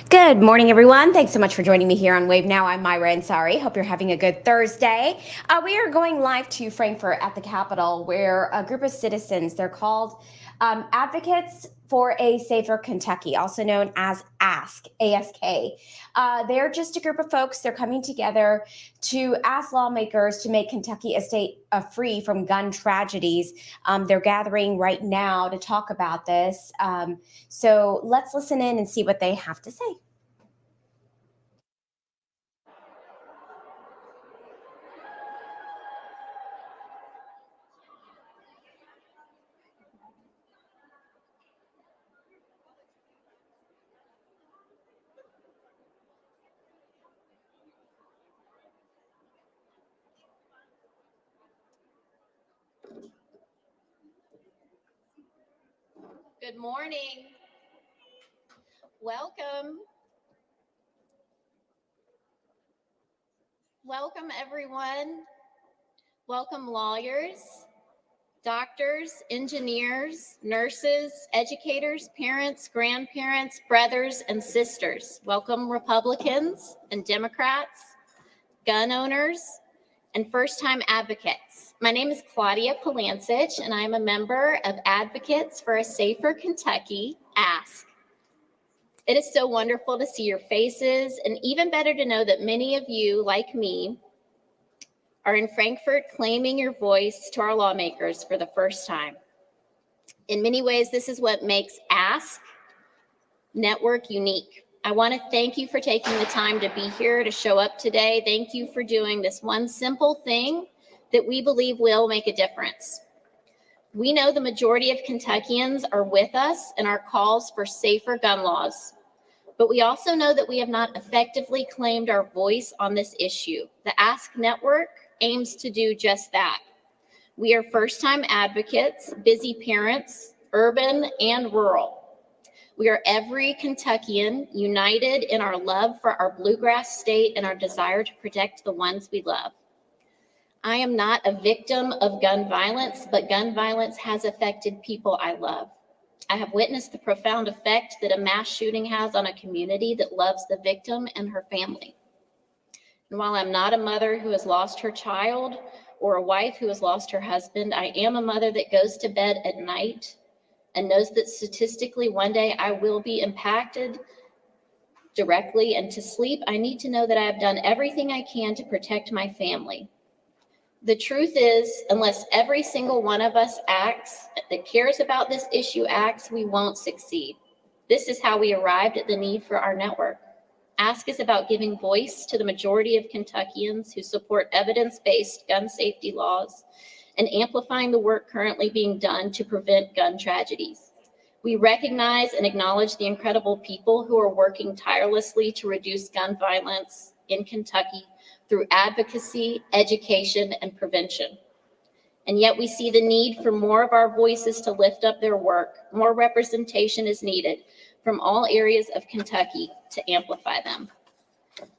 Good morning, everyone. Thanks so much for joining me here on Wave Now. I'm Myra Ansari. Hope you're having a good Thursday. We are going live to Frankfurt at the Capitol, where a group of citizens, they're called Advocates for a Safer Kentucky, also known as ASK. They're just a group of folks. They're coming together to ask lawmakers to make Kentucky a state free from gun tragedies. They're gathering right now to talk about this. So let's listen in and see what they have to say. Good morning. Welcome. Welcome, everyone. Welcome, lawyers, doctors, engineers, nurses, educators, parents, grandparents, brothers, and sisters. Welcome, Republicans and Democrats, gun owners, and first-time advocates. My name is Claudia Polancich, and I'm a member of Advocates for a Safer Kentucky, ASK. It is so wonderful to see your faces, and even better to know that many of you, like me, are in Frankfurt claiming your voice to our lawmakers for the first time. In many ways, this is what makes ASK Network unique. I want to thank you for taking the time to be here, to show up today. Thank you for doing this one simple thing that we believe will make a difference. We know the majority of Kentuckians are with us in our calls for safer gun laws. But we also know that we have not effectively claimed our voice on this issue. The ASK Network aims to do just that. We are first-time advocates, busy parents, urban and rural. We are every Kentuckian united in our love for our bluegrass state and our desire to protect the ones we love. I am not a victim of gun violence, but gun violence has affected people I love. I have witnessed the profound effect that a mass shooting has on a community that loves the victim and her family. And while I'm not a mother who has lost her child or a wife who has lost her husband, I am a mother that goes to bed at night and knows that statistically one day I will be impacted directly. And to sleep, I need to know that I have done everything I can to protect my family. The truth is, unless every single one of us that cares about this issue acts, we won't succeed. This is how we arrived at the need for our network. ASK is about giving voice to the majority of Kentuckians who support evidence-based gun safety laws and amplifying the work currently being done to prevent gun tragedies. We recognize and acknowledge the incredible people who are working tirelessly to reduce gun violence in Kentucky through advocacy, education, and prevention. And yet we see the need for more of our voices to lift up their work. More representation is needed from all areas of Kentucky to amplify them.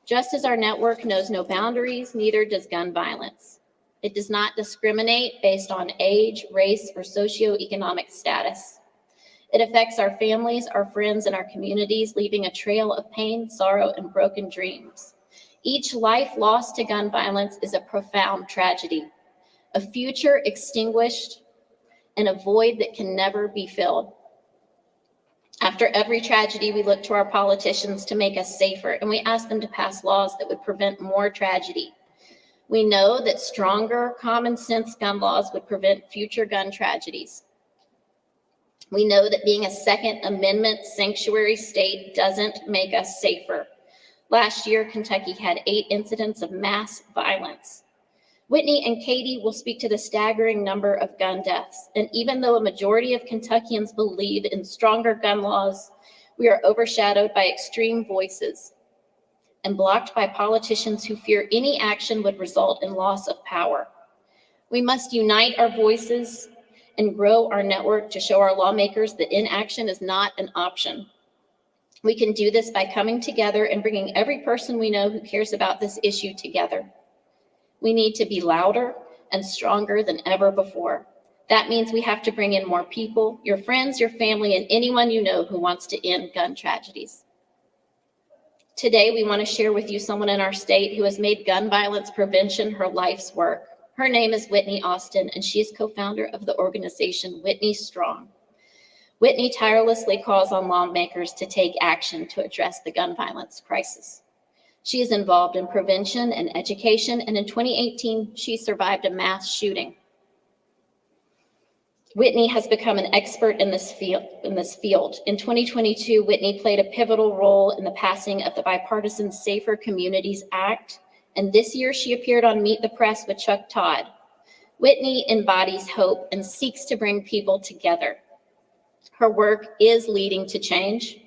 Just as our network knows no boundaries, neither does gun violence. It does not discriminate based on age, race, or socioeconomic status. It affects our families, our friends, and our communities, leaving a trail of pain, sorrow, and broken dreams. Each life lost to gun violence is a profound tragedy, a future extinguished, and a void that can never be filled. After every tragedy, we look to our politicians to make us safer, and we ask them to pass laws that would prevent more tragedy. We know that stronger common sense gun laws would prevent future gun tragedies. We know that being a Second Amendment sanctuary state doesn't make us safer. Last year, Kentucky had 8 incidents of mass violence. Whitney and Katie will speak to the staggering number of gun deaths. And even though a majority of Kentuckians believe in stronger gun laws, we are overshadowed by extreme voices and blocked by politicians who fear any action would result in loss of power. We must unite our voices and grow our network to show our lawmakers that inaction is not an option. We can do this by coming together and bringing every person we know who cares about this issue together. We need to be louder and stronger than ever before. That means we have to bring in more people, your friends, your family, and anyone you know who wants to end gun tragedies. Today, we want to share with you someone in our state who has made gun violence prevention her life's work. Her name is Whitney Austin, and she is co-founder of the organization Whitney Strong. Whitney tirelessly calls on lawmakers to take action to address the gun violence crisis. She is involved in prevention and education, and in 2018, she survived a mass shooting. Whitney has become an expert in this field. In 2022, Whitney played a pivotal role in the passing of the bipartisan Safer Communities Act, and this year she appeared on Meet the Press with Chuck Todd. Whitney embodies hope and seeks to bring people together. Her work is leading to change.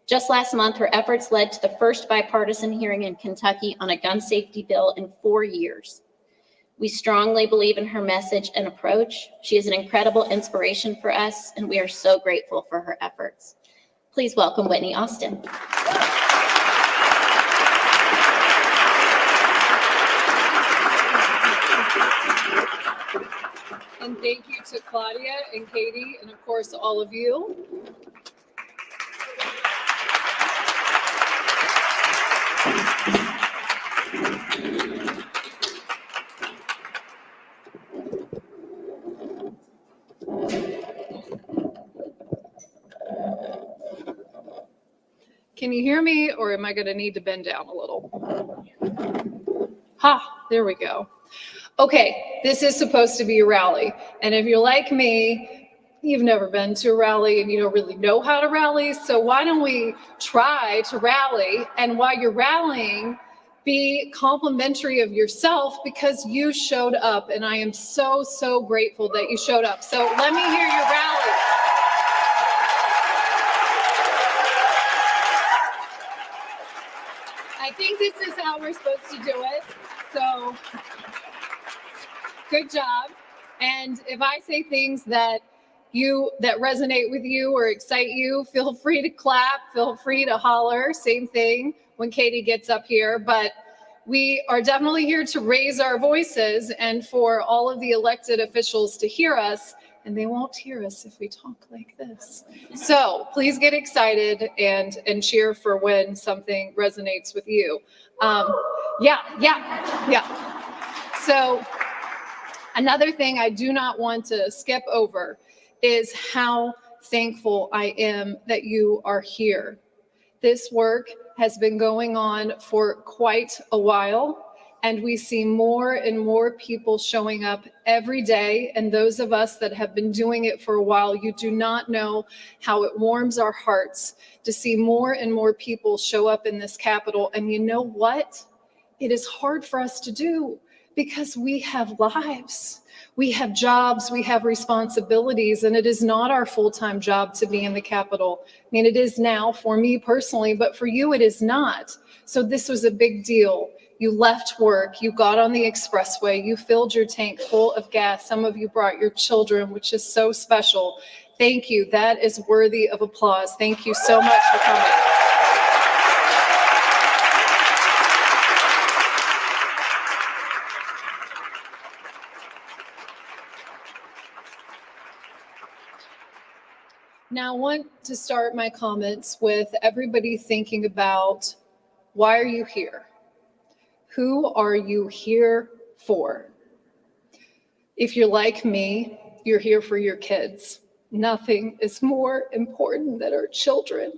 Just last month, her efforts led to the first bipartisan hearing in Kentucky on a gun safety bill in 4 years. We strongly believe in her message and approach. She is an incredible inspiration for us, and we are so grateful for her efforts. Please welcome Whitney Austin. And thank you to Claudia and Katie, and of course, all of you. Can you hear me, or am I going to need to bend down a little? There we go. Okay, this is supposed to be a rally, and if you're like me, you've never been to a rally and you don't really know how to rally, so why don't we try to rally, and while you're rallying, be complimentary of yourself because you showed up, and I am so, so grateful that you showed up. So let me hear your rally. I think this is how we're supposed to do it, so good job. And if I say things that resonate with you or excite you, feel free to clap, feel free to holler. Same thing when Katie gets up here. But we are definitely here to raise our voices and for all of the elected officials to hear us. And they won't hear us if we talk like this. So please get excited and cheer for when something resonates with you. Yeah. So another thing I do not want to skip over is how thankful I am that you are here. This work has been going on for quite a while, and we see more and more people showing up every day. And those of us that have been doing it for a while, you do not know how it warms our hearts to see more and more people show up in this Capitol. And you know what? It is hard for us to do because we have lives. We have jobs, we have responsibilities, and it is not our full-time job to be in the Capitol. I mean, it is now for me personally, but for you, it is not. So this was a big deal. You left work, you got on the expressway, you filled your tank full of gas. Some of you brought your children, which is so special. Thank you. That is worthy of applause. Thank you so much for coming. Now, I want to start my comments with everybody thinking about, why are you here? Who are you here for? If you're like me, you're here for your kids. Nothing is more important than our children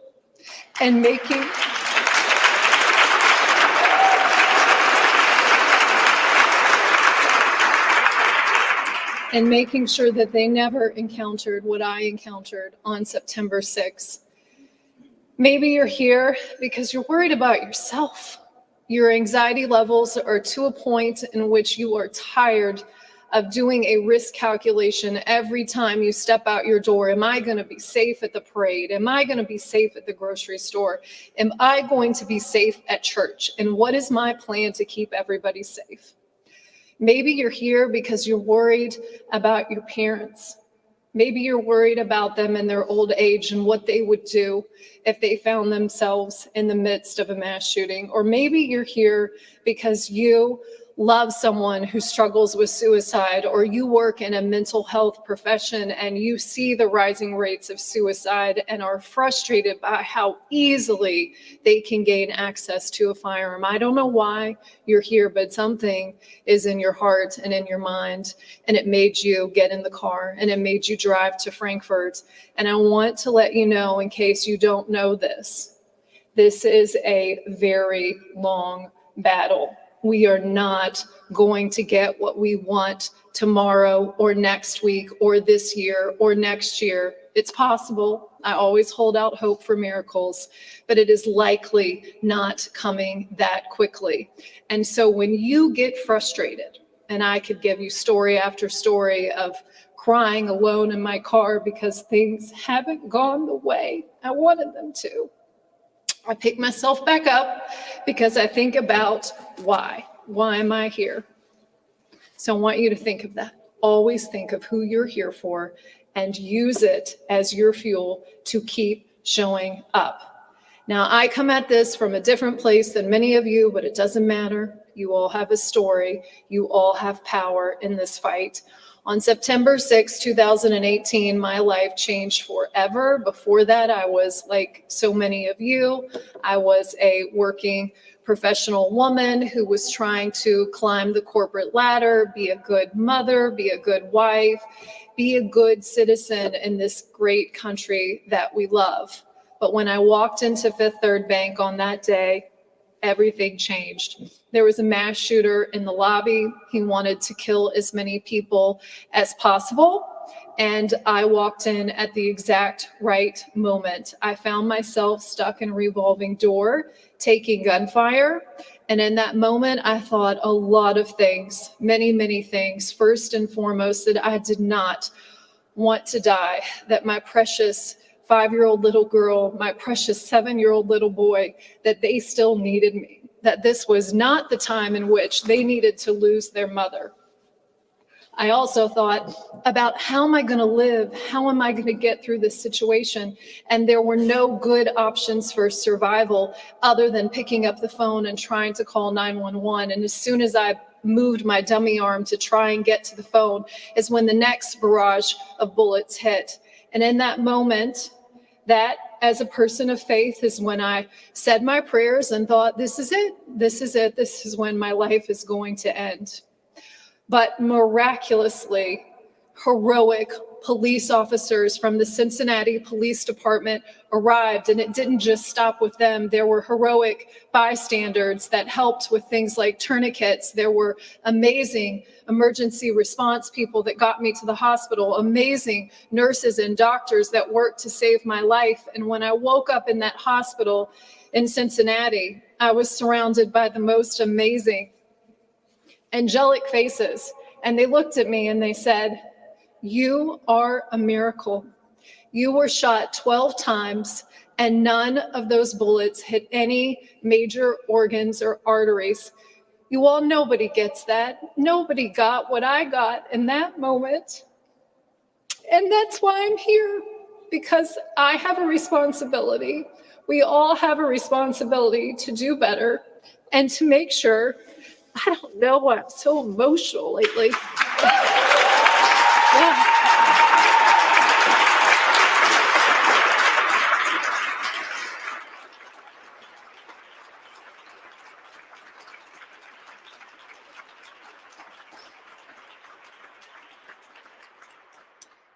and making sure that they never encountered what I encountered on September 6th. Maybe you're here because you're worried about yourself. Your anxiety levels are to a point in which you are tired of doing a risk calculation every time you step out your door. Am I going to be safe at the parade? Am I going to be safe at the grocery store? Am I going to be safe at church? And what is my plan to keep everybody safe? Maybe you're here because you're worried about your parents. Maybe you're worried about them in their old age and what they would do if they found themselves in the midst of a mass shooting. Or maybe you're here because you, love someone who struggles with suicide, or you work in a mental health profession and you see the rising rates of suicide and are frustrated by how easily they can gain access to a firearm. I don't know why you're here, but something is in your heart and in your mind, and it made you get in the car and it made you drive to Frankfurt. And I want to let you know, in case you don't know this is a very long battle. We are not going to get what we want tomorrow or next week or this year or next year. It's possible. I always hold out hope for miracles, but it is likely not coming that quickly. And so when you get frustrated, and I could give you story after story of crying alone in my car because things haven't gone the way I wanted them to, I pick myself back up because I think about why. Why am I here? So I want you to think of that. Always think of who you're here for and use it as your fuel to keep showing up. Now, I come at this from a different place than many of you, but it doesn't matter. You all have a story. You all have power in this fight. On September 6, 2018, my life changed forever. Before that, I was like so many of you. I was a working professional woman who was trying to climb the corporate ladder, be a good mother, be a good wife, be a good citizen in this great country that we love. But when I walked into Fifth Third Bank on that day, everything changed. There was a mass shooter in the lobby. He wanted to kill as many people as possible. And I walked in at the exact right moment. I found myself stuck in a revolving door, taking gunfire. And in that moment, I thought a lot of things, many, many things. First and foremost, that I did not want to die, that my precious 5-year-old little girl, my precious 7-year-old little boy, that they still needed me, that this was not the time in which they needed to lose their mother. I also thought about, how am I going to live? How am I going to get through this situation? And there were no good options for survival other than picking up the phone and trying to call 911. And as soon as I moved my dummy arm to try and get to the phone is when the next barrage of bullets hit. And in that moment, that as a person of faith is when I said my prayers and thought, this is it. This is it. This is when my life is going to end. But miraculously, heroic police officers from the Cincinnati Police Department arrived, and it didn't just stop with them. There were heroic bystanders that helped with things like tourniquets. There were amazing emergency response people that got me to the hospital, amazing nurses and doctors that worked to save my life. And when I woke up in that hospital in Cincinnati, I was surrounded by the most amazing angelic faces. And they looked at me and they said, "You are a miracle. You were shot 12 times and none of those bullets hit any major organs or arteries. You all, nobody gets that. Nobody got what I got in that moment. And that's why I'm here, because I have a responsibility. We all have a responsibility to do better and to make sure. I don't know why I'm so emotional lately. Yeah.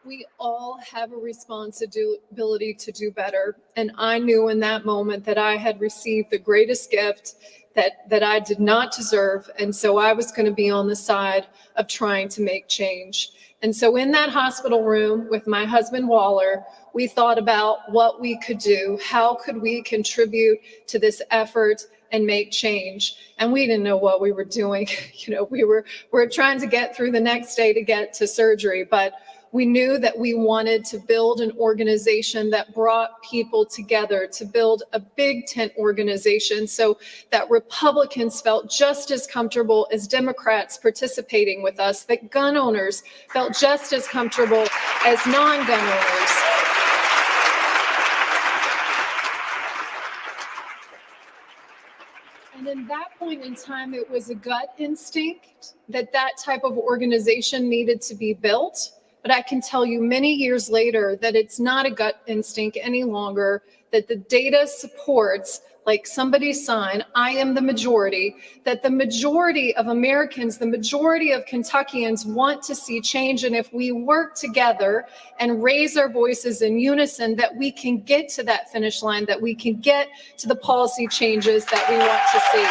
We all have a responsibility to do better. And I knew in that moment that I had received the greatest gift that I did not deserve. And so I was going to be on the side of trying to make change. And so in that hospital room with my husband, Waller, we thought about what we could do. How could we contribute to this effort and make change? And we didn't know what we were doing. We were trying to get through the next day to get to surgery, but we knew that we wanted to build an organization that brought people together, to build a big tent organization so that Republicans felt just as comfortable as Democrats participating with us, that gun owners felt just as comfortable as non-gun owners. And in that point in time, it was a gut instinct that that type of organization needed to be built. But I can tell you many years later that it's not a gut instinct any longer, that the data supports, like somebody's sign, I am the majority, that the majority of Americans, the majority of Kentuckians want to see change. And if we work together and raise our voices in unison, that we can get to that finish line, that we can get to the policy changes that we want to see.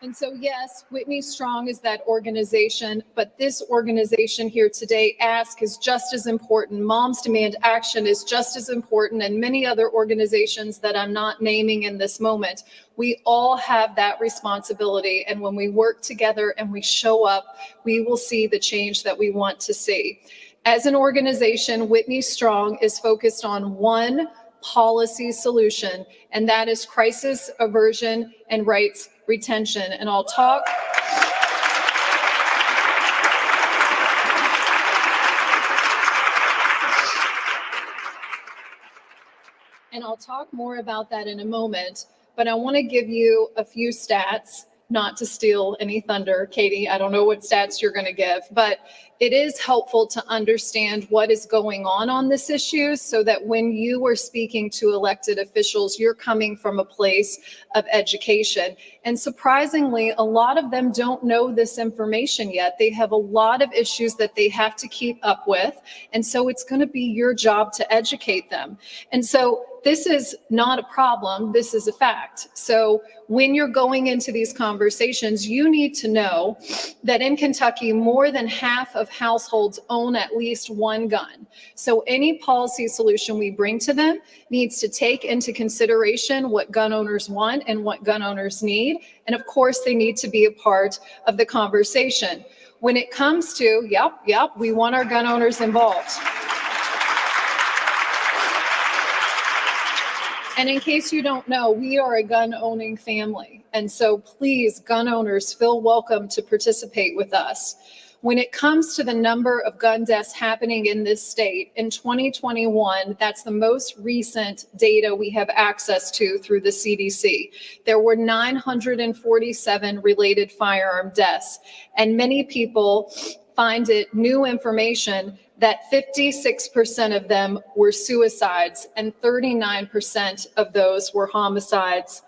And so, yes, Whitney Strong is that organization, but this organization here today, ASK, is just as important. Moms Demand Action is just as important, and many other organizations that I'm not naming in this moment. We all have that responsibility, and when we work together and we show up, we will see the change that we want to see. As an organization, Whitney Strong is focused on one policy solution, and that is crisis aversion and rights retention. And I'll talk more about that in a moment, but I want to give you a few stats, not to steal any thunder. Katie, I don't know what stats you're going to give, but it is helpful to understand what is going on this issue so that when you are speaking to elected officials, you're coming from a place of education. And surprisingly, a lot of them don't know this information yet. They have a lot of issues that they have to keep up with. And so it's going to be your job to educate them. And so this is not a problem, this is a fact. So when you're going into these conversations, you need to know that in Kentucky, more than half of households own at least one gun. So any policy solution we bring to them needs to take into consideration what gun owners want and what gun owners need. And of course, they need to be a part of the conversation. When it comes to, yep, we want our gun owners involved. And in case you don't know, we are a gun-owning family. And so please, gun owners, feel welcome to participate with us. When it comes to the number of gun deaths happening in this state, in 2021, that's the most recent data we have access to through the CDC. There were 947 related firearm deaths, and many people find it new information that 56% of them were suicides and 39% of those were homicides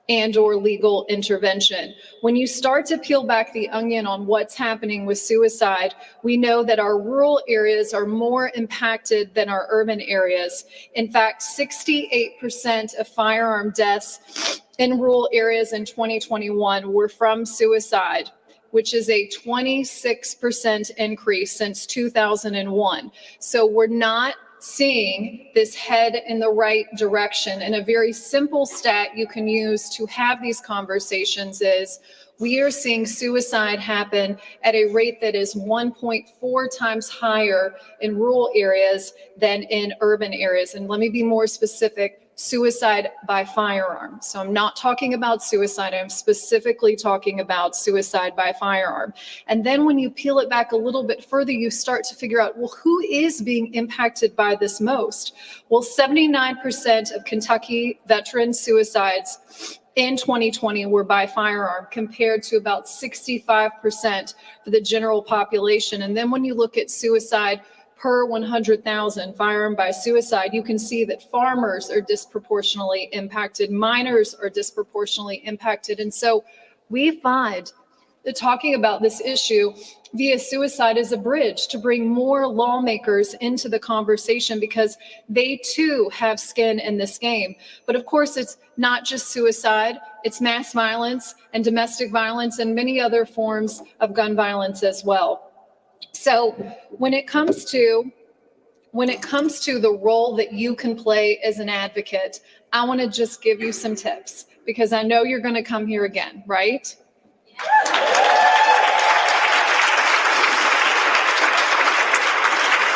and or legal intervention. When you start to peel back the onion on what's happening with suicide, we know that our rural areas are more impacted than our urban areas. In fact, 68% of firearm deaths in rural areas in 2021 were from suicide, which is a 26% increase since 2001. So we're not seeing this head in the right direction. And a very simple stat you can use to have these conversations is we are seeing suicide happen at a rate that is 1.4 times higher in rural areas than in urban areas. And let me be more specific. Suicide by firearm. So I'm not talking about suicide. I'm specifically talking about suicide by firearm. And then when you peel it back a little bit further, you start to figure out, well, who is being impacted by this most? Well, 79% of Kentucky veteran suicides in 2020 were by firearm compared to about 65% for the general population. And then when you look at suicide per 100,000 firearm by suicide, you can see that farmers are disproportionately impacted, minors are disproportionately impacted. And so we find that talking about this issue via suicide is a bridge to bring more lawmakers into the conversation because they too have skin in this game. But of course, it's not just suicide, it's mass violence and domestic violence and many other forms of gun violence as well. So when it comes to the role that you can play as an advocate, I want to just give you some tips because I know you're going to come here again, right?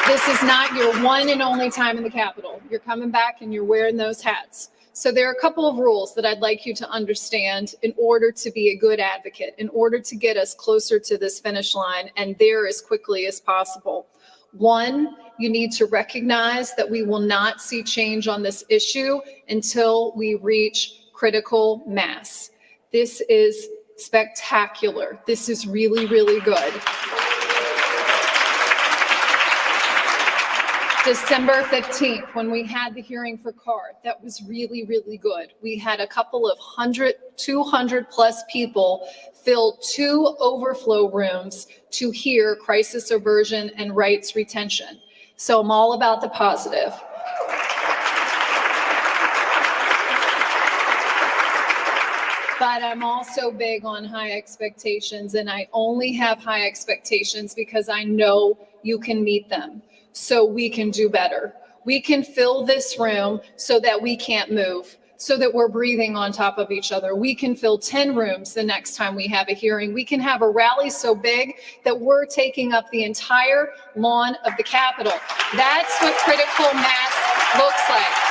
This is not your one and only time in the Capitol. You're coming back and you're wearing those hats. So there are a couple of rules that I'd like you to understand in order to be a good advocate, in order to get us closer to this finish line and there as quickly as possible. One, you need to recognize that we will not see change on this issue until we reach critical mass. This is spectacular. This is really, really good. December 15th, when we had the hearing for CAR, that was really, really good. We had a couple of 200 plus people fill 2 overflow rooms to hear crisis aversion and rights retention. So I'm all about the positive. But I'm also big on high expectations, and I only have high expectations because I know you can meet them. So we can do better. We can fill this room so that we can't move, so that we're breathing on top of each other. We can fill 10 rooms the next time we have a hearing. We can have a rally so big that we're taking up the entire lawn of the Capitol. That's what critical mass looks like.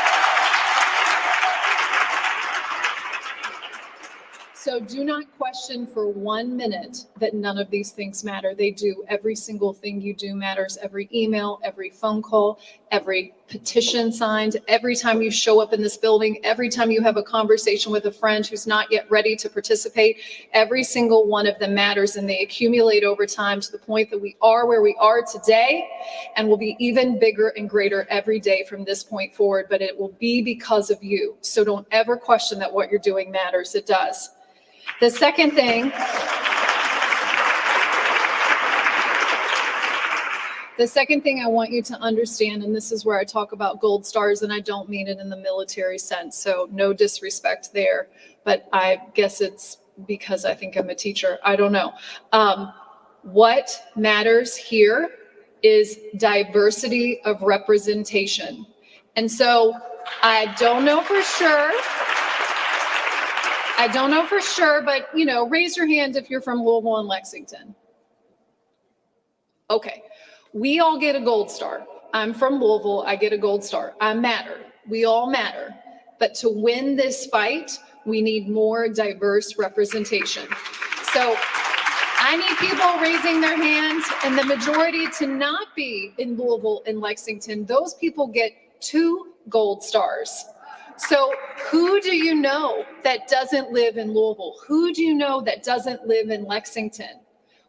So do not question for 1 minute that none of these things matter. They do. Every single thing you do matters. Every email, every phone call, every petition signed, every time you show up in this building, every time you have a conversation with a friend who's not yet ready to participate, every single one of them matters, and they accumulate over time to the point that we are where we are today and will be even bigger and greater every day from this point forward, but it will be because of you. So don't ever question that what you're doing matters. It does. The second thing I want you to understand, and this is where I talk about gold stars, and I don't mean it in the military sense, so no disrespect there, but I guess it's because I think I'm a teacher. I don't know. What matters here is diversity of representation. And so I don't know for sure, but, raise your hand if you're from Louisville and Lexington. Okay. We all get a gold star. I'm from Louisville. I get a gold star. I matter. We all matter. But to win this fight, we need more diverse representation. So I need people raising their hands, and the majority to not be in Louisville and Lexington. Those people get 2 gold stars. So who do you know that doesn't live in Louisville? Who do you know that doesn't live in Lexington?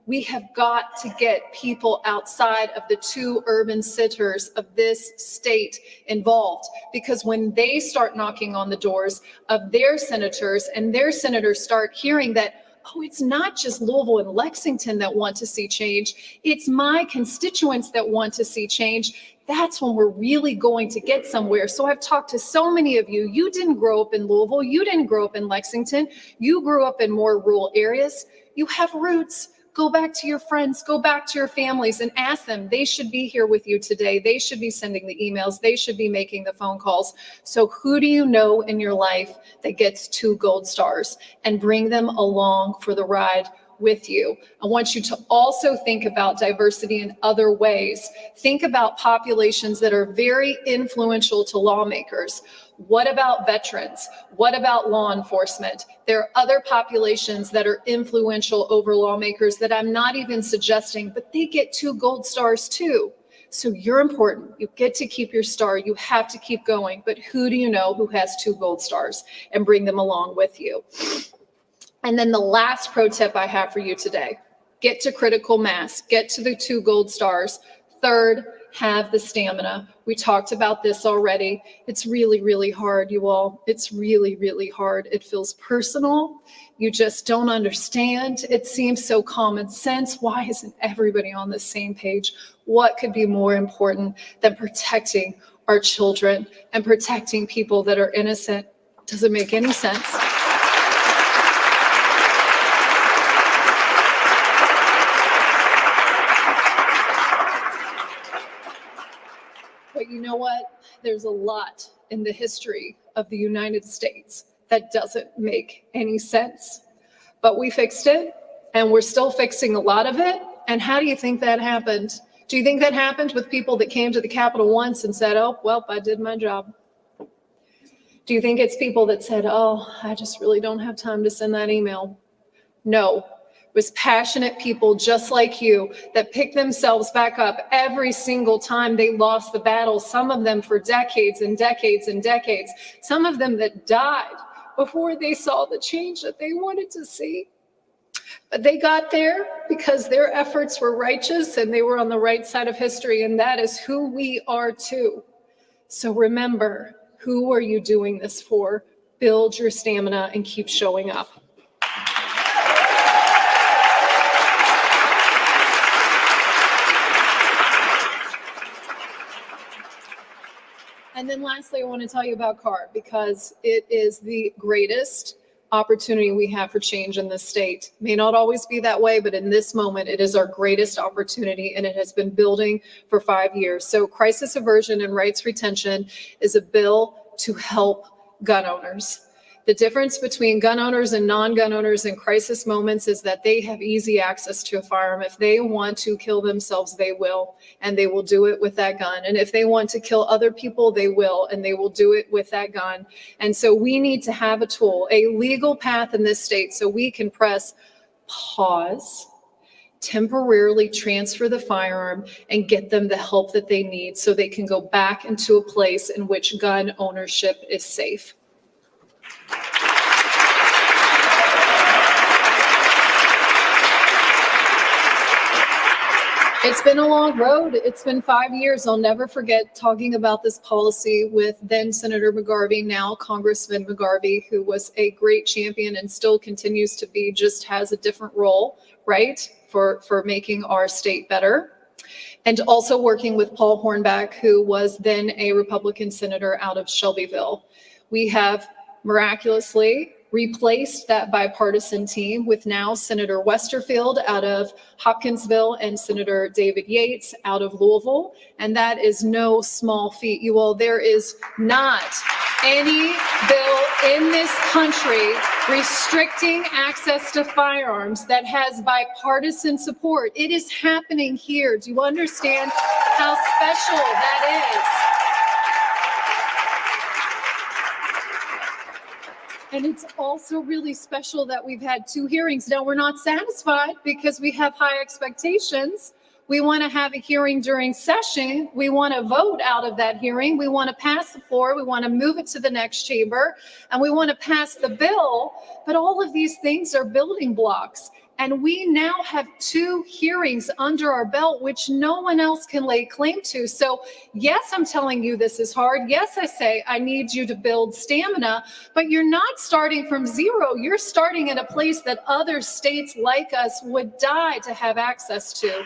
We have got to get people outside of the 2 urban centers of this state involved, because when they start knocking on the doors of their senators and their senators start hearing that, oh, it's not just Louisville and Lexington that want to see change, it's my constituents that want to see change, that's when we're really going to get somewhere. So I've talked to so many of you. You didn't grow up in Louisville. You didn't grow up in Lexington. You grew up in more rural areas. You have roots. Go back to your friends, go back to your families and ask them. They should be here with you today. They should be sending the emails. They should be making the phone calls. So who do you know in your life that gets 2 gold stars, and bring them along for the ride with you? I want you to also think about diversity in other ways. Think about populations that are very influential to lawmakers. What about veterans? What about law enforcement? There are other populations that are influential over lawmakers that I'm not even suggesting, but they get 2 gold stars too. So you're important. You get to keep your star. You have to keep going. But who do you know who has 2 gold stars, and bring them along with you? And then the last pro tip I have for you today, get to critical mass, get to the 2 gold stars. Third, have the stamina. We talked about this already. It's really, really hard, you all. It's really, really hard. It feels personal. You just don't understand. It seems so common sense. Why isn't everybody on the same page? What could be more important than protecting our children and protecting people that are innocent? Doesn't make any sense. But you know what? There's a lot in the history of the United States that doesn't make any sense. But we fixed it, and we're still fixing a lot of it. And how do you think that happened? Do you think that happened with people that came to the Capitol once and said, oh, well, I did my job? Do you think it's people that said, oh, I just really don't have time to send that email? No, it was passionate people just like you that picked themselves back up every single time they lost the battle, some of them for decades and decades and decades, some of them that died before they saw the change that they wanted to see. But they got there because their efforts were righteous and they were on the right side of history, and that is who we are too. So remember, who are you doing this for? Build your stamina and keep showing up. And then lastly, I want to tell you about CAR, because it is the greatest opportunity we have for change in this state. May not always be that way, but in this moment, it is our greatest opportunity, and it has been building for 5 years. So crisis aversion and rights retention is a bill to help gun owners. The difference between gun owners and non-gun owners in crisis moments is that they have easy access to a firearm. If they want to kill themselves, they will, and they will do it with that gun. And if they want to kill other people, they will, and they will do it with that gun. And so we need to have a tool, a legal path in this state, so we can press pause, temporarily transfer the firearm, and get them the help that they need so they can go back into a place in which gun ownership is safe. It's been a long road. It's been 5 years. I'll never forget talking about this policy with then Senator McGarvey, now Congressman McGarvey, who was a great champion and still continues to be, just has a different role, right, for making our state better. And also working with Paul Hornback, who was then a Republican senator out of Shelbyville. We have miraculously replaced that bipartisan team with now Senator Westerfield out of Hopkinsville and Senator David Yates out of Louisville. And that is no small feat, you all. There is not any bill in this country restricting access to firearms that has bipartisan support. It is happening here. Do you understand how special that is? And it's also really special that we've had 2 hearings. Now, we're not satisfied because we have high expectations. We want to have a hearing during session. We want to vote out of that hearing. We want to pass the floor. We want to move it to the next chamber, and we want to pass the bill. But all of these things are building blocks. And we now have 2 hearings under our belt, which no one else can lay claim to. So yes, I'm telling you this is hard. Yes, I say I need you to build stamina, but you're not starting from zero. You're starting at a place that other states like us would die to have access to.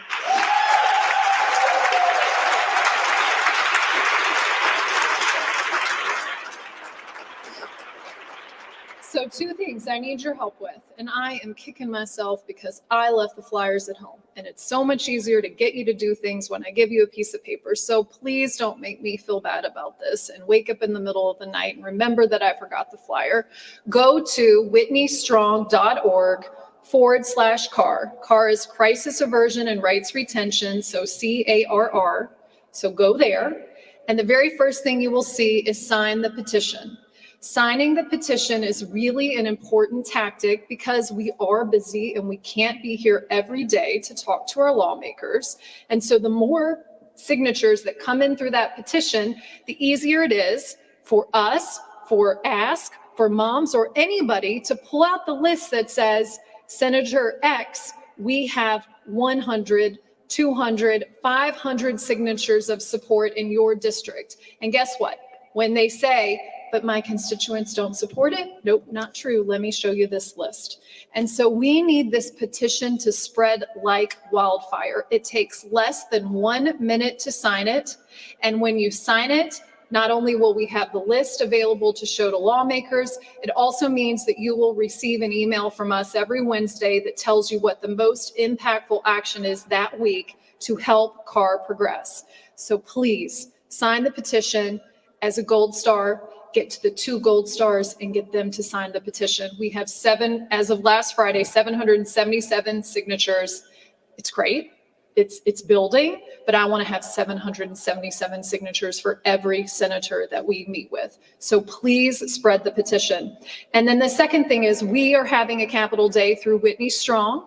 So 2 things I need your help with, and I am kicking myself because I left the flyers at home, and it's so much easier to get you to do things when I give you a piece of paper. So please don't make me feel bad about this and wake up in the middle of the night and remember that I forgot the flyer. Go to whitneystrong.org/CAR. CAR is Crisis Aversion and Rights Retention, so CARR. So go there, and the very first thing you will see is sign the petition. Signing the petition is really an important tactic because we are busy and we can't be here every day to talk to our lawmakers. And so the more signatures that come in through that petition, the easier it is for us, for Ask, for moms, or anybody to pull out the list that says, Senator X, we have 100, 200, 500 signatures of support in your district. And guess what? When they say, but my constituents don't support it. Nope, not true. Let me show you this list. And so we need this petition to spread like wildfire. It takes less than 1 minute to sign it. And when you sign it, not only will we have the list available to show to lawmakers, it also means that you will receive an email from us every Wednesday that tells you what the most impactful action is that week to help CAR progress. So please sign the petition as a gold star. Get to the 2 gold stars and get them to sign the petition. We have 7, as of last Friday, 777 signatures. It's great. it's building, but I want to have 777 signatures for every senator that we meet with. So please spread the petition. And then the second thing is we are having a Capitol Day through Whitney Strong.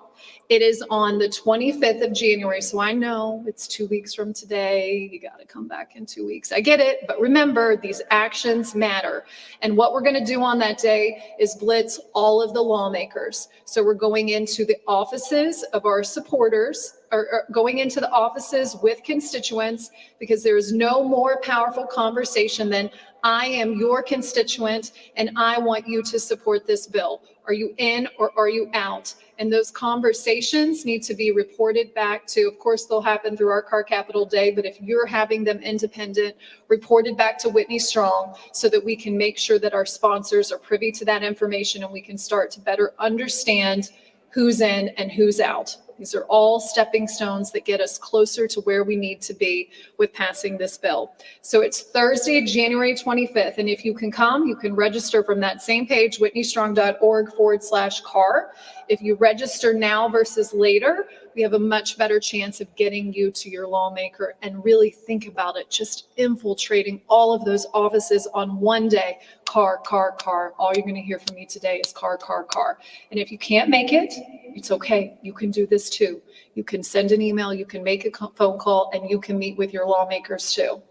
It is on the 25th of January. So I know it's 2 weeks from today. You got to come back in 2 weeks. I get it. But remember, these actions matter. And what we're going to do on that day is blitz all of the lawmakers. So we're going into the offices of our supporters, or going into the offices with constituents, because there is no more powerful conversation than I am your constituent and I want you to support this bill. Are you in or are you out? And those conversations need to be reported back to, of course, they'll happen through our Car Capital Day, but if you're having them independent, reported back to Whitney Strong so that we can make sure that our sponsors are privy to that information and we can start to better understand who's in and who's out. These are all stepping stones that get us closer to where we need to be with passing this bill. So it's Thursday, January 25th. And if you can come, you can register from that same page, whitneystrong.org/car. If you register now versus later, we have a much better chance of getting you to your lawmaker. And really think about it, just infiltrating all of those offices on one day. Car, car, car. All you're going to hear from me today is car, car, car. And if you can't make it, it's okay. You can do this too. You can send an email, you can make a phone call, and you can meet with your lawmakers too.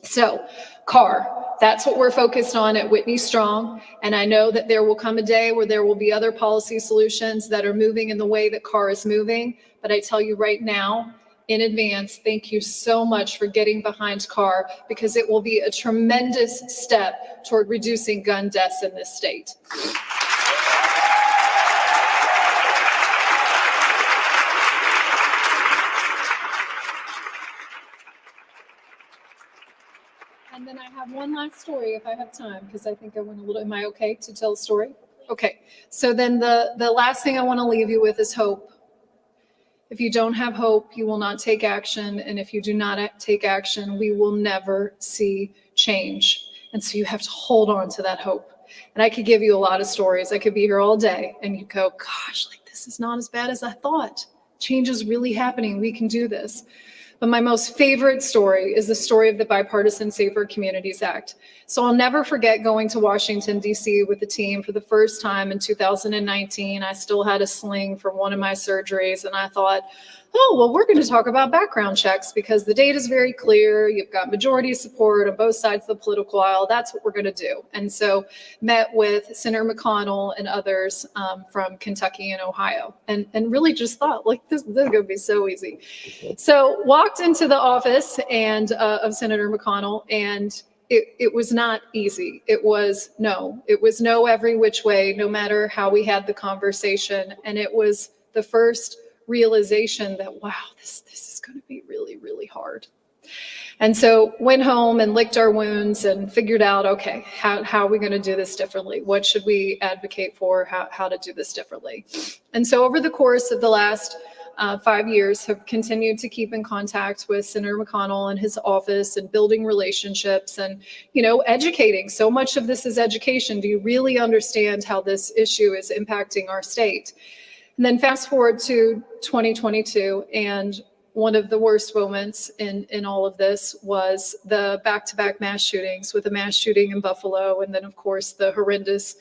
So car, that's what we're focused on at Whitney Strong. And I know that there will come a day where there will be other policy solutions that are moving in the way that car is moving. But I tell you right now, in advance, thank you so much for getting behind car, because it will be a tremendous step toward reducing gun deaths in this state. And then I have one last story if I have time, because I think I went a little, am I okay to tell a story? Okay, so then the last thing I want to leave you with is hope. If you don't have hope, you will not take action. And if you do not take action, we will never see change. And so you have to hold on to that hope. And I could give you a lot of stories. I could be here all day and you go, gosh, like this is not as bad as I thought. Change is really happening. We can do this. But my most favorite story is the story of the Bipartisan Safer Communities Act. So I'll never forget going to Washington, D.C. with the team for the first time in 2019. I still had a sling from one of my surgeries, and I thought, oh, well, we're going to talk about background checks because the data is very clear. You've got majority support on both sides of the political aisle. That's what we're going to do. And so met with Senator McConnell and others from Kentucky and Ohio, and really just thought, like, this is going to be so easy. So walked into the office and of Senator McConnell, and it was not easy. It was no every which way, no matter how we had the conversation. And it was the first realization that, wow, this is going to be really, really hard. And so went home and licked our wounds and figured out, okay, how are we going to do this differently? What should we advocate for? How to do this differently? And so over the course of the last 5 years, have continued to keep in contact with Senator McConnell and his office and building relationships and, educating. So much of this is education. Do you really understand how this issue is impacting our state? And then fast forward to 2022, and one of the worst moments in all of this was the back-to-back mass shootings, with a mass shooting in Buffalo, and then, of course, the horrendous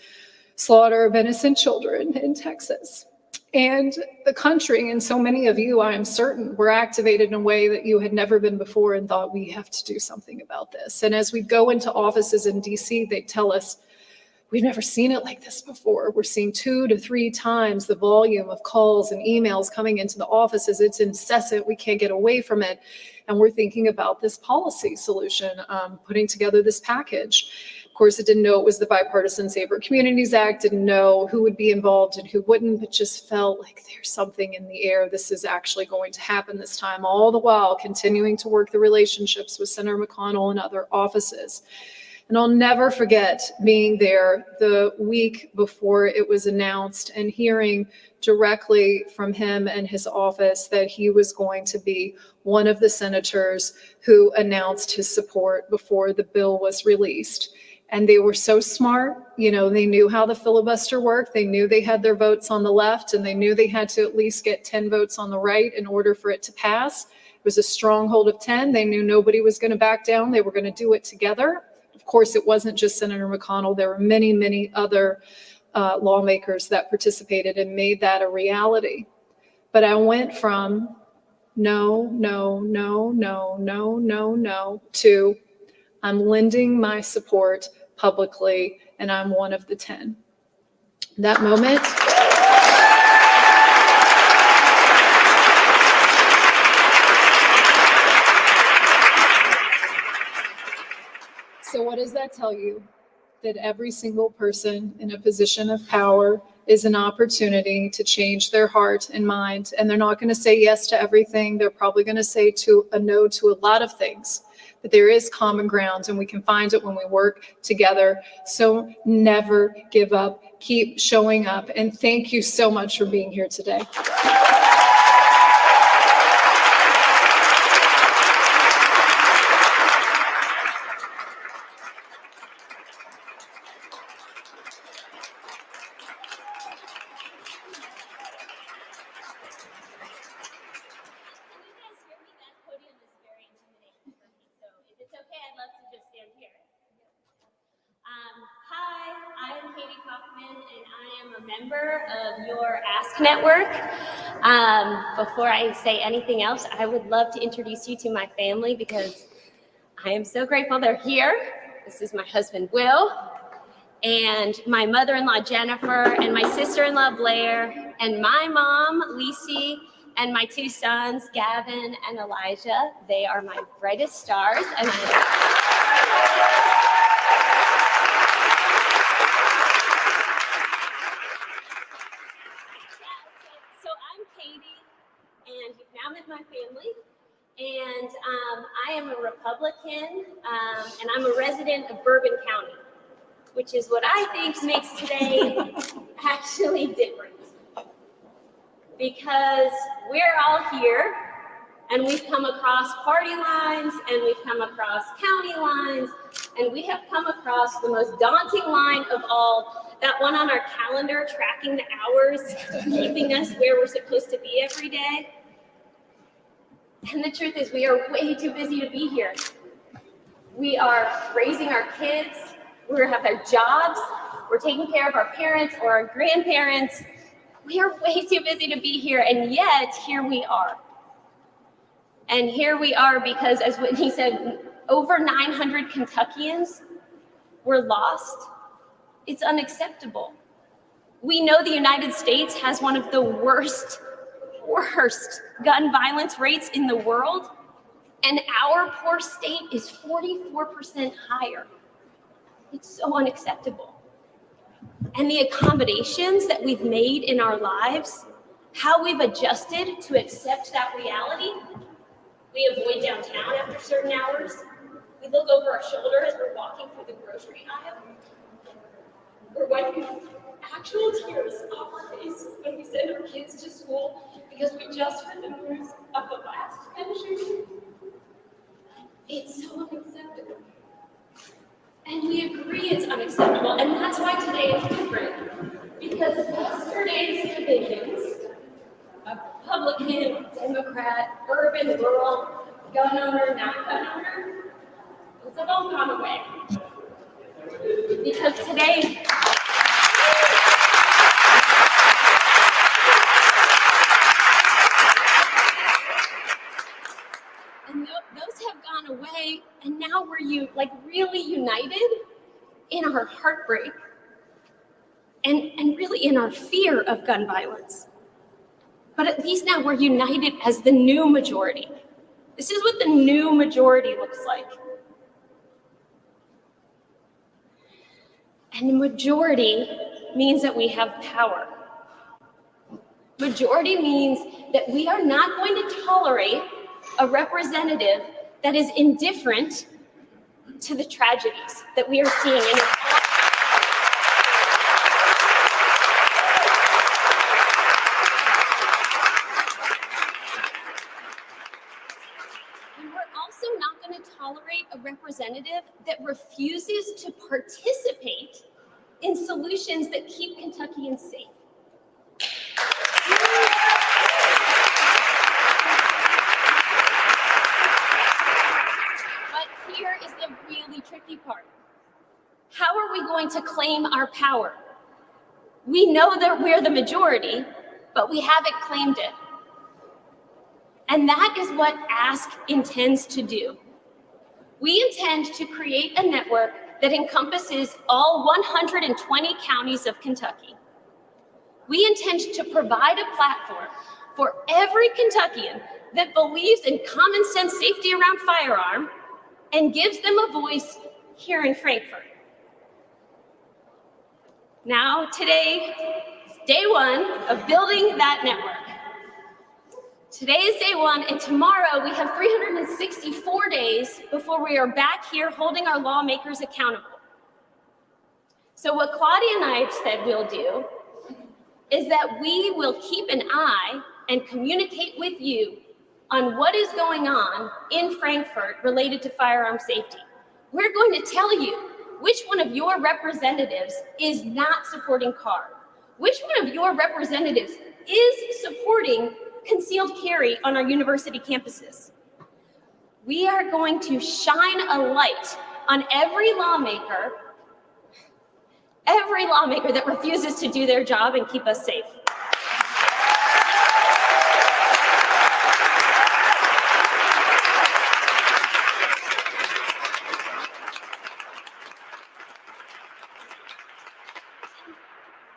slaughter of innocent children in Texas. And the country, and so many of you, I am certain, were activated in a way that you had never been before and thought, we have to do something about this. And as we go into offices in DC, they tell us, we've never seen it like this before. We're seeing 2 to 3 times the volume of calls and emails coming into the offices. It's incessant. We can't get away from it. And we're thinking about this policy solution, putting together this package. Of course, it didn't know it was the Bipartisan Safer Communities Act, didn't know who would be involved and who wouldn't, but just felt like there's something in the air. This is actually going to happen this time, all the while continuing to work the relationships with Senator McConnell and other offices. And I'll never forget being there the week before it was announced and hearing directly from him and his office that he was going to be one of the senators who announced his support before the bill was released. And they were so smart. They knew how the filibuster worked. They knew they had their votes on the left, and they knew they had to at least get 10 votes on the right in order for it to pass. It was a stronghold of 10. They knew nobody was going to back down. They were going to do it together. Of course, it wasn't just Senator McConnell. There were many, many other lawmakers that participated and made that a reality. But I went from no, no, no, no, no, no, no, to I'm lending my support publicly, and I'm one of the 10. That moment. So what does that tell you? That every single person in a position of power is an opportunity to change their heart and mind. And they're not going to say yes to everything. They're probably going to say a no to a lot of things. But there is common ground, and we can find it when we work together. So never give up. Keep showing up. And thank you so much for being here today. Hi, I'm Katie Kaufman, and I am a member of your Ask Network. Before I say anything else, I would love to introduce you to my family because I am so grateful they're here. This is my husband, Will, and my mother-in-law, Jennifer, and my sister-in-law, Blair, and my mom, Lisi, and my two sons, Gavin and Elijah. They are my brightest stars, and So I'm Katie, and you've now met my family, and I am a Republican, and I'm a resident of Bourbon County, which is what I think makes today actually different. Because we're all here, and we've come across party lines, and we've come across county lines, and we have come across the most daunting line of all, that one on our calendar tracking the hours, keeping us where we're supposed to be every day. And the truth is, we are way too busy to be here. We are raising our kids, we have our jobs, we're taking care of our parents or our grandparents. We are way too busy to be here, and yet here we are. And here we are because, as Whitney said, over 900 Kentuckians were lost. It's unacceptable. We know the United States has one of the worst gun violence rates in the world, and our poor state is 44% higher. It's so unacceptable. And the accommodations that we've made in our lives, how we've adjusted to accept that reality. We avoid downtown after certain hours. We look over our shoulder as we're walking through the grocery aisle. We're wiping actual tears off our face when we send our kids to school because we just heard the news of the last gun shooting. It's so unacceptable. And we agree it's unacceptable, and that's why today is different. Because yesterday's divisions of Republican, Democrat, urban, rural, gun owner, not gun owner, those have all gone away. Because today, and those have gone away, and now we're really united in our heartbreak and really in our fear of gun violence. But at least now we're united as the new majority. This is what the new majority looks like. And the majority means that we have power. Majority means that we are not going to tolerate a representative that is indifferent to the tragedies that we are seeing in our And we're also not going to tolerate a representative that refuses refuses to participate in solutions that keep Kentuckians safe. But here is the really tricky part. How are we going to claim our power? We know that we're the majority, but we haven't claimed it. And that is what ASK intends to do. We intend to create a network that encompasses all 120 counties of Kentucky. We intend to provide a platform for every Kentuckian that believes in common sense safety around firearm and gives them a voice here in Frankfort. Now, today is day one of building that network. Today is day one, and tomorrow we have 364 days before we are back here holding our lawmakers accountable. So what Claudia and I have said we'll do is that we will keep an eye and communicate with you on what is going on in Frankfort related to firearm safety. We're going to tell you which one of your representatives is not supporting CAR, which one of your representatives is supporting concealed carry on our university campuses. We are going to shine a light on every lawmaker that refuses to do their job and keep us safe.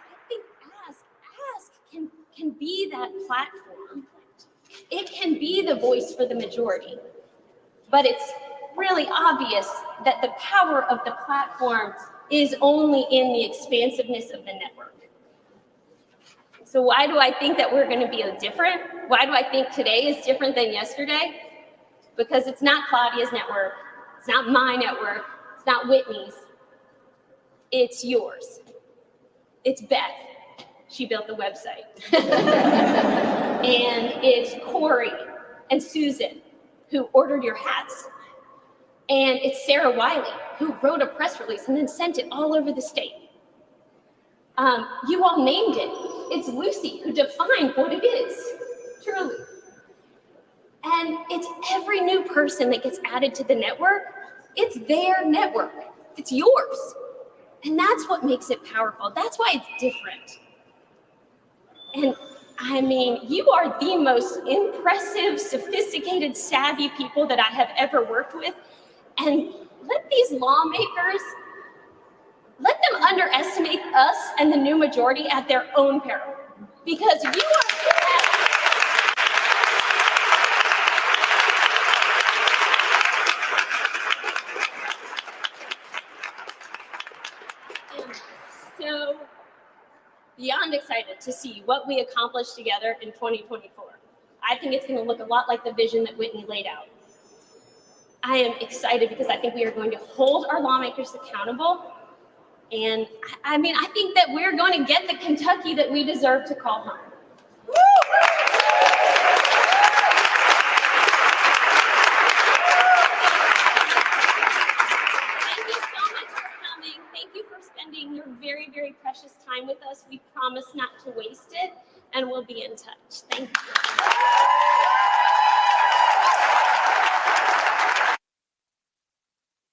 I think ASK can be that platform. It can be the voice for the majority, but it's really obvious that the power of the platform is only in the expansiveness of the network. So why do I think that we're going to be different? Why do I think today is different than yesterday? Because it's not Claudia's network, it's not my network, it's not Whitney's, it's yours. It's Beth. She built the website. And it's Corey and Susan who ordered your hats. And it's Sarah Wiley who wrote a press release and then sent it all over the state. You all named it. It's Lucy who defined what it is, truly. And it's every new person that gets added to the network. It's their network. It's yours. And that's what makes it powerful. That's why it's different. And I mean, you are the most impressive, sophisticated, savvy people that I have ever worked with. And let these lawmakers, let them underestimate us and the new majority at their own peril. Because you are so beyond excited to see what we accomplish together in 2024. I think it's going to look a lot like the vision that Whitney laid out. I am excited because I think we are going to hold our lawmakers accountable. And I mean, I think that we're going to get the Kentucky that we deserve to call home. Thank you so much for coming. Thank you for spending your very, very precious time with us. We promise not to waste it, and we'll be in touch. Thank you.